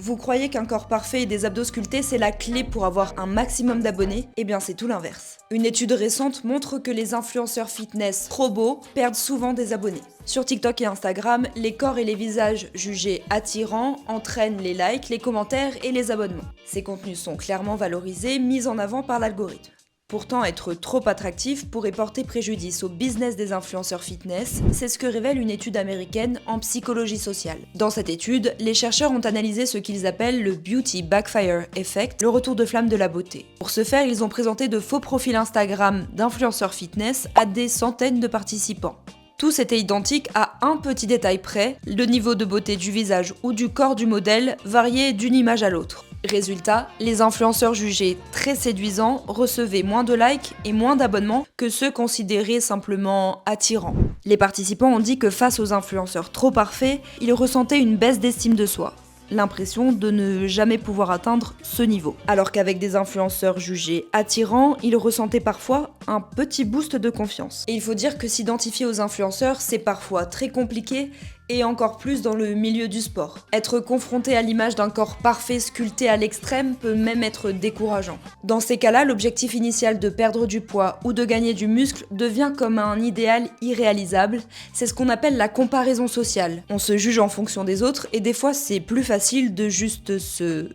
Vous croyez qu'un corps parfait et des abdos sculptés c'est la clé pour avoir un maximum d'abonnés? Eh bien c'est tout l'inverse. Une étude récente montre que les influenceurs fitness trop beaux perdent souvent des abonnés. Sur TikTok et Instagram, les corps et les visages jugés attirants entraînent les likes, les commentaires et les abonnements. Ces contenus sont clairement valorisés, mis en avant par l'algorithme. Pourtant, être trop attractif pourrait porter préjudice au business des influenceurs fitness, c'est ce que révèle une étude américaine en psychologie sociale. Dans cette étude, les chercheurs ont analysé ce qu'ils appellent le Beauty Backfire Effect, le retour de flamme de la beauté. Pour ce faire, ils ont présenté de faux profils Instagram d'influenceurs fitness à des centaines de participants. Tous étaient identiques à un petit détail près, le niveau de beauté du visage ou du corps du modèle variait d'une image à l'autre. Résultat, les influenceurs jugés très séduisants recevaient moins de likes et moins d'abonnements que ceux considérés simplement attirants. Les participants ont dit que face aux influenceurs trop parfaits, ils ressentaient une baisse d'estime de soi. L'impression de ne jamais pouvoir atteindre ce niveau. Alors qu'avec des influenceurs jugés attirants, ils ressentaient parfois un petit boost de confiance. Et il faut dire que s'identifier aux influenceurs, c'est parfois très compliqué, et encore plus dans le milieu du sport. Être confronté à l'image d'un corps parfait sculpté à l'extrême peut même être décourageant. Dans ces cas-là, l'objectif initial de perdre du poids ou de gagner du muscle devient comme un idéal irréalisable, c'est ce qu'on appelle la comparaison sociale. On se juge en fonction des autres et des fois c'est plus facile de juste se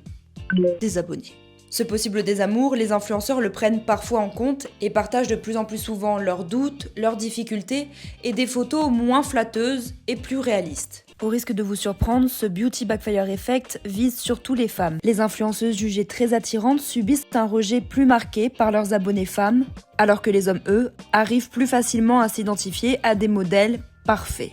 désabonner. Ce possible désamour, les influenceurs le prennent parfois en compte et partagent de plus en plus souvent leurs doutes, leurs difficultés et des photos moins flatteuses et plus réalistes. Au risque de vous surprendre, ce Beauty Backfire Effect vise surtout les femmes. Les influenceuses jugées très attirantes subissent un rejet plus marqué par leurs abonnés femmes, alors que les hommes, eux, arrivent plus facilement à s'identifier à des modèles parfaits.